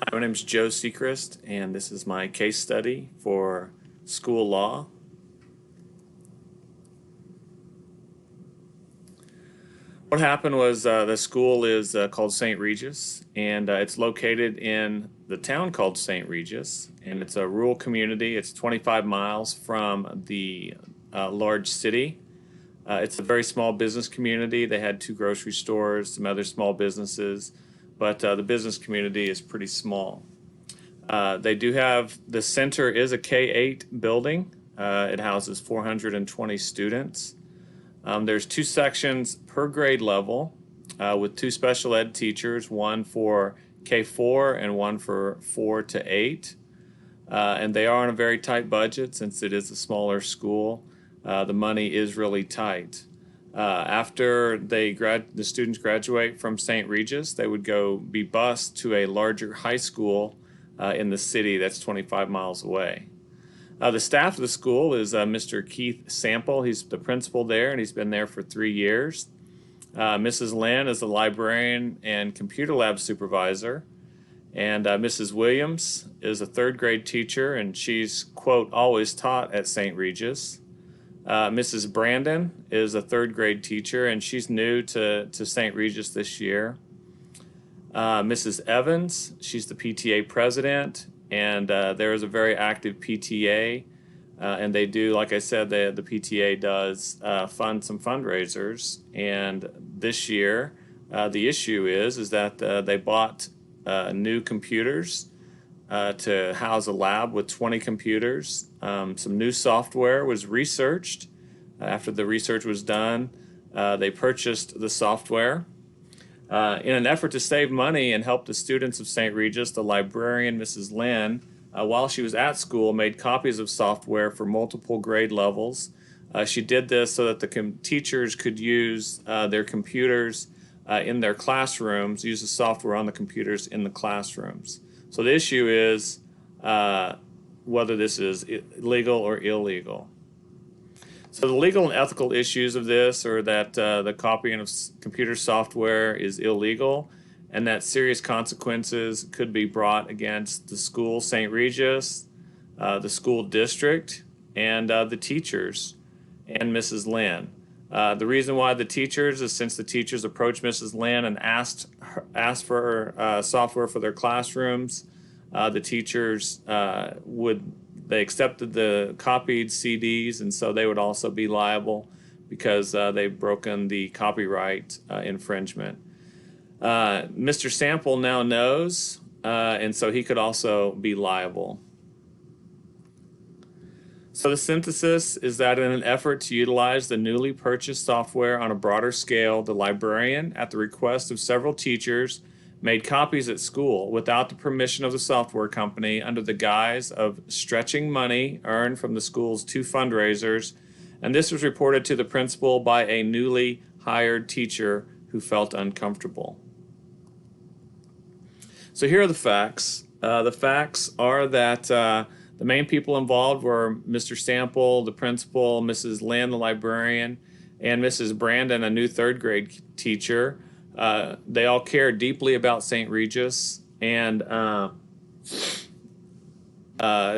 Hi, my name is KJSechrist, and this is my case study for school law. What happened was the school is called St. Regis, and it's located in the town called St. Regis, and it's a rural community. It's 25 miles from the large city. It's a very small business community. They had 2 grocery stores, some other small businesses, but the business community is pretty small. They do have, the center is a K-8 building. It houses 420 students. There's 2 sections per grade level with 2 special ed teachers, one for K4 and one for 4 to 8. And they are on a very tight budget since it is a smaller school. The money is really tight. After the students graduate from St. Regis, they would go be bused to a larger high school in the city that's 25 miles away. The staff of the school is Mr. Keith Sample. He's the principal there, and he's been there for 3 years. Mrs. Lynn is the librarian and computer lab supervisor. And Mrs. Williams is a 3rd grade teacher, and she's, quote, always taught at St. Regis. Mrs. Brandon is a 3rd grade teacher, and she's new to St. Regis this year. Mrs. Evans, she's the PTA president, and there is a very active PTA, and they do, like I said, the PTA does fund some fundraisers, and this year the issue is that they bought new computers to house a lab with 20 computers. Some new software was researched. After the research was done, they purchased the software. In an effort to save money and help the students of St. Regis, the librarian, Mrs. Lynn, while she was at school, made copies of software for multiple grade levels. She did this so that the teachers could use their computers in their classrooms, use the software on the computers in the classrooms. So the issue is whether this is legal or illegal. So the legal and ethical issues of this are that the copying of computer software is illegal and that serious consequences could be brought against the school, St. Regis, the school district, and the teachers and Mrs. Lynn. The reason why the teachers is since the teachers approached Mrs. Lynn and asked for software for their classrooms, the teachers they accepted the copied CDs, and so they would also be liable because they've broken the copyright infringement. Mr. Sample now knows, and so he could also be liable. So the synthesis is that in an effort to utilize the newly purchased software on a broader scale, the librarian, at the request of several teachers, made copies at school without the permission of the software company under the guise of stretching money earned from the school's 2 fundraisers, and this was reported to the principal by a newly hired teacher who felt uncomfortable. So here are the facts. The facts are that the main people involved were Mr. Sample, the principal, Mrs. Lynn, the librarian, and Mrs. Brandon, a new 3rd grade teacher. They all care deeply about St. Regis, and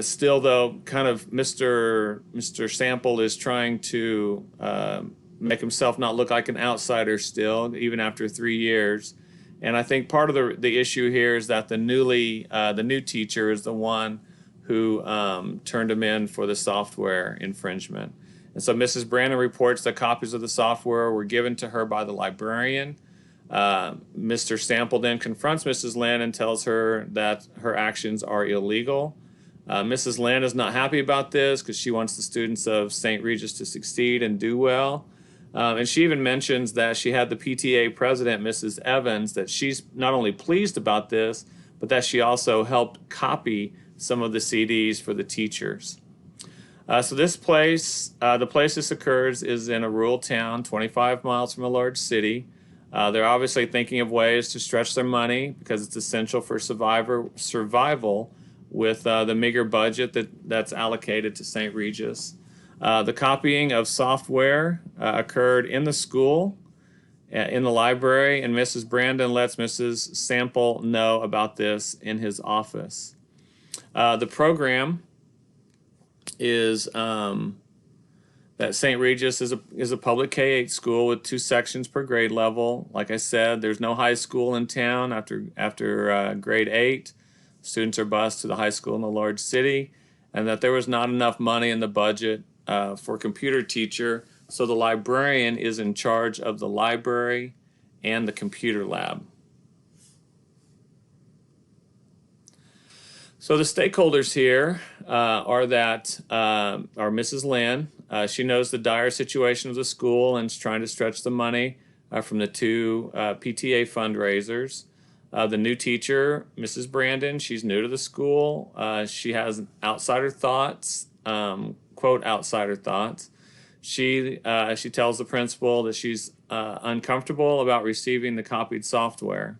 still, though, kind of Mr. Sample is trying to make himself not look like an outsider still, even after 3 years. And I think part of the issue here is that the new teacher is the one who turned him in for the software infringement. And so Mrs. Brandon reports that copies of the software were given to her by the librarian. Mr. Sample then confronts Mrs. Lynn and tells her that her actions are illegal. Mrs. Lynn is not happy about this because she wants the students of St. Regis to succeed and do well. And she even mentions that she had the PTA president, Mrs. Evans, that she's not only pleased about this, but that she also helped copy some of the CDs for the teachers. So this place, the place this occurs is in a rural town, 25 miles from a large city. They're obviously thinking of ways to stretch their money because it's essential for survival with the meager budget that's allocated to St. Regis. The copying of software occurred in the school, in the library, and Mrs. Brandon lets Mrs. Sample know about this in his office. The program is that St. Regis is a public K-8 school with 2 sections per grade level. Like I said, there's no high school in town after grade 8. Students are bused to the high school in the large city, and that there was not enough money in the budget for a computer teacher, so the librarian is in charge of the library and the computer lab. So the stakeholders here are Mrs. Lynn. She knows the dire situation of the school and is trying to stretch the money from the 2 PTA fundraisers. The new teacher, Mrs. Brandon, she's new to the school. She has outsider thoughts, quote, outsider thoughts. She tells the principal that she's uncomfortable about receiving the copied software.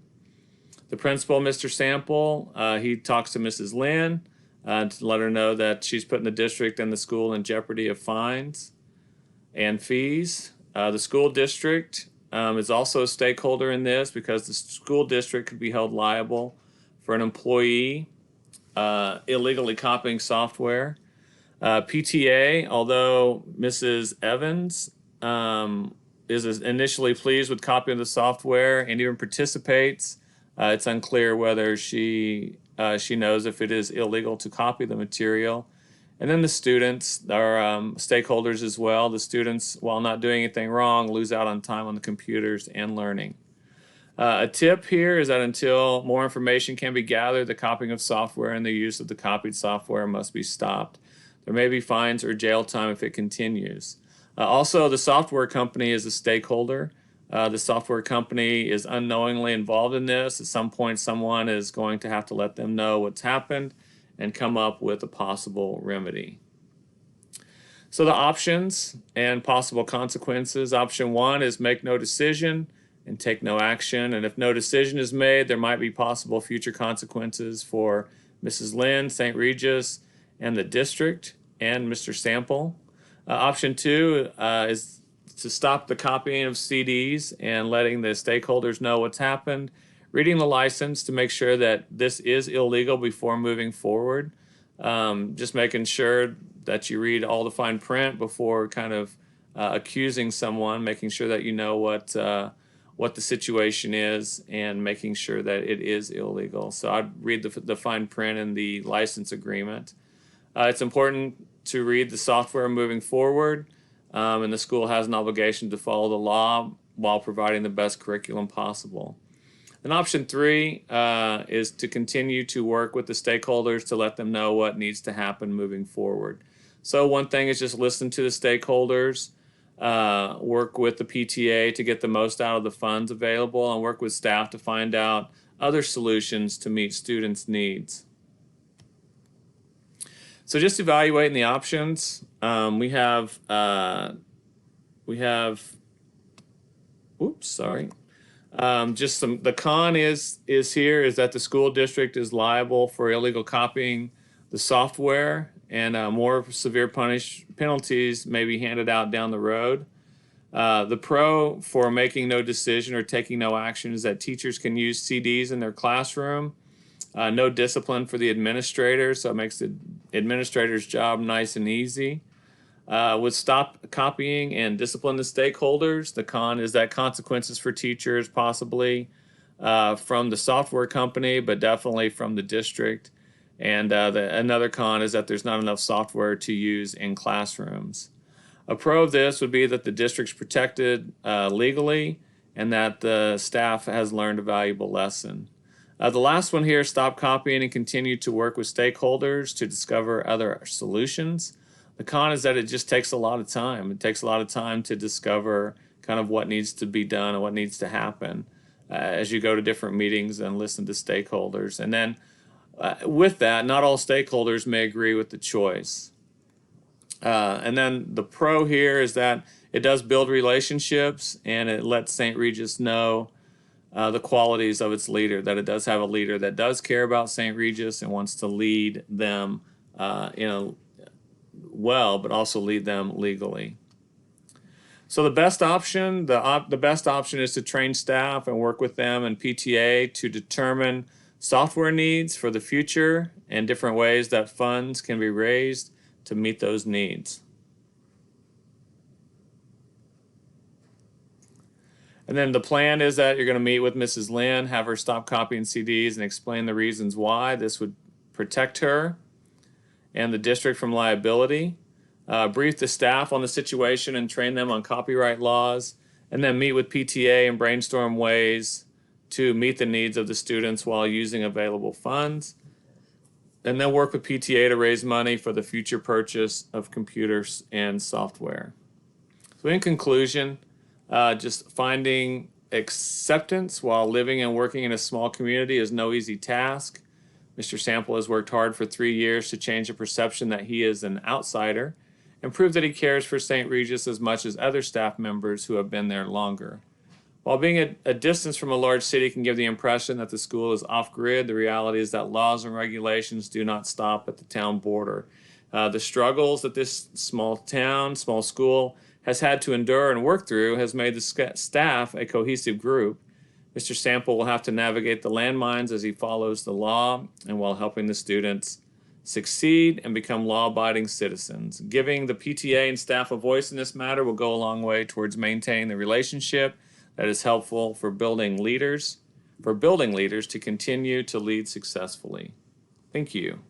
The principal, Mr. Sample, he talks to Mrs. Lynn to let her know that she's putting the district and the school in jeopardy of fines and fees. The school district is also a stakeholder in this because the school district could be held liable for an employee illegally copying software. PTA, although Mrs. Evans is initially pleased with copying the software and even participates, it's unclear whether she knows if it is illegal to copy the material. And then the students are stakeholders as well. The students, while not doing anything wrong, lose out on time on the computers and learning. A tip here is that until more information can be gathered, the copying of software and the use of the copied software must be stopped. There may be fines or jail time if it continues. Also, the software company is a stakeholder. The software company is unknowingly involved in this. At some point, someone is going to have to let them know what's happened and come up with a possible remedy. So the options and possible consequences. Option 1 is make no decision and take no action. And if no decision is made, there might be possible future consequences for Mrs. Lynn, St. Regis, and the district, and Mr. Sample. Option 2 is to stop the copying of CDs and letting the stakeholders know what's happened, reading the license to make sure that this is illegal before moving forward, just making sure that you read all the fine print before kind of accusing someone, making sure that you know what the situation is and making sure that it is illegal. So I'd read the fine print in the license agreement. It's important to read the software moving forward. And the school has an obligation to follow the law while providing the best curriculum possible. And option 3 is to continue to work with the stakeholders to let them know what needs to happen moving forward. So one thing is just listen to the stakeholders, work with the PTA to get the most out of the funds available, and work with staff to find out other solutions to meet students' needs. So just evaluating the options, we have just the con is that the school district is liable for illegal copying the software, and more severe penalties may be handed out down the road. The pro for making no decision or taking no action is that teachers can use CDs in their classroom. No discipline for the administrator, so it makes the administrator's job nice and easy. Would stop copying and discipline the stakeholders. The con is that consequences for teachers, possibly from the software company, but definitely from the district. And another con is that there's not enough software to use in classrooms. A pro of this would be that the district's protected legally and that the staff has learned a valuable lesson. The last one here, stop copying and continue to work with stakeholders to discover other solutions. The con is that it just takes a lot of time. It takes a lot of time to discover kind of what needs to be done and what needs to happen as you go to different meetings and listen to stakeholders. And then with that, not all stakeholders may agree with the choice. And then the pro here is that it does build relationships and it lets St. Regis know the qualities of its leader, that it does have a leader that does care about St. Regis and wants to lead them well, but also lead them legally. So the best option, the best option is to train staff and work with them and PTA to determine software needs for the future and different ways that funds can be raised to meet those needs. And then the plan is that you're going to meet with Mrs. Lynn, have her stop copying CDs, and explain the reasons why this would protect her and the district from liability. Brief the staff on the situation and train them on copyright laws, and then meet with PTA and brainstorm ways to meet the needs of the students while using available funds. And then work with PTA to raise money for the future purchase of computers and software. So in conclusion, just finding acceptance while living and working in a small community is no easy task. Mr. Sample has worked hard for 3 years to change the perception that he is an outsider and prove that he cares for St. Regis as much as other staff members who have been there longer. While being a distance from a large city can give the impression that the school is off-grid, the reality is that laws and regulations do not stop at the town border. The struggles that this small town, small school has had to endure and work through has made the staff a cohesive group. Mr. Sample will have to navigate the landmines as he follows the law and while helping the students succeed and become law-abiding citizens. Giving the PTA and staff a voice in this matter will go a long way towards maintaining the relationship that is helpful for building leaders to continue to lead successfully. Thank you.